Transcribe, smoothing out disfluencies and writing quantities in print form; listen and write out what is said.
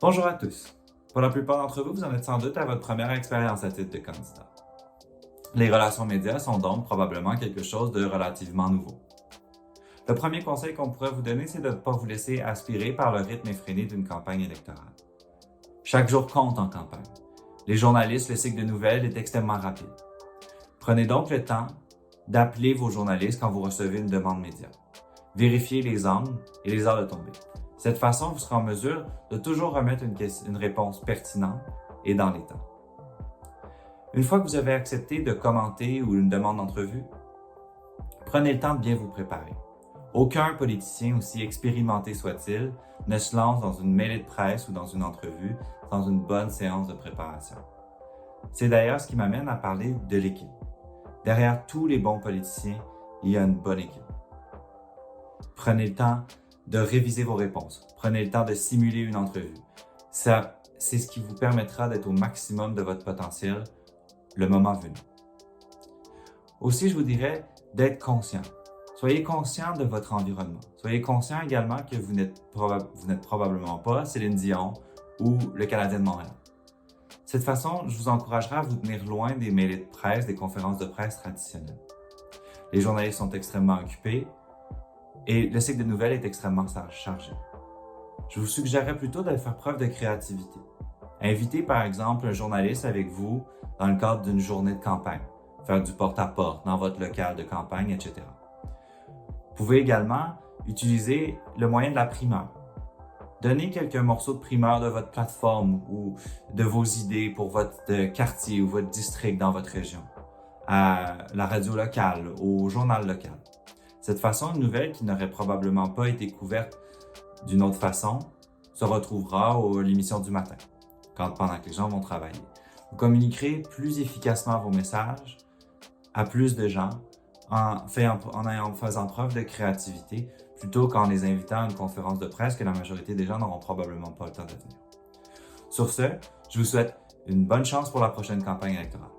Bonjour à tous. Pour la plupart d'entre vous, vous en êtes sans doute à votre première expérience à titre de candidat. Les relations médias sont donc probablement quelque chose de relativement nouveau. Le premier conseil qu'on pourrait vous donner, c'est de ne pas vous laisser aspirer par le rythme effréné d'une campagne électorale. Chaque jour compte en campagne. Les journalistes, le cycle de nouvelles est extrêmement rapide. Prenez donc le temps d'appeler vos journalistes quand vous recevez une demande média. Vérifiez les angles et les heures de tombée. De cette façon, vous serez en mesure de toujours remettre une réponse pertinente et dans les temps. Une fois que vous avez accepté de commenter ou une demande d'entrevue, prenez le temps de bien vous préparer. Aucun politicien, aussi expérimenté soit-il, ne se lance dans une mêlée de presse ou dans une entrevue sans une bonne séance de préparation. C'est d'ailleurs ce qui m'amène à parler de l'équipe. Derrière tous les bons politiciens, il y a une bonne équipe. Prenez le temps de réviser vos réponses. Prenez le temps de simuler une entrevue. Ça, c'est ce qui vous permettra d'être au maximum de votre potentiel le moment venu. Aussi, je vous dirais d'être conscient. Soyez conscient de votre environnement. Soyez conscient également que vous n'êtes probablement pas Céline Dion ou le Canadien de Montréal. De cette façon, je vous encouragerai à vous tenir loin des mêlées de presse, des conférences de presse traditionnelles. Les journalistes sont extrêmement occupés et le cycle de nouvelles est extrêmement chargé. Je vous suggérerais plutôt de faire preuve de créativité. Invitez par exemple un journaliste avec vous dans le cadre d'une journée de campagne, faire du porte-à-porte dans votre local de campagne, etc. Vous pouvez également utiliser le moyen de la primeur. Donnez quelques morceaux de primeur de votre plateforme ou de vos idées pour votre quartier ou votre district dans votre région, à la radio locale, au journal local. De cette façon, une nouvelle qui n'aurait probablement pas été couverte d'une autre façon se retrouvera à l'émission du matin, pendant que les gens vont travailler. Vous communiquerez plus efficacement vos messages à plus de gens en faisant preuve de créativité plutôt qu'en les invitant à une conférence de presse que la majorité des gens n'auront probablement pas le temps de venir. Sur ce, je vous souhaite une bonne chance pour la prochaine campagne électorale.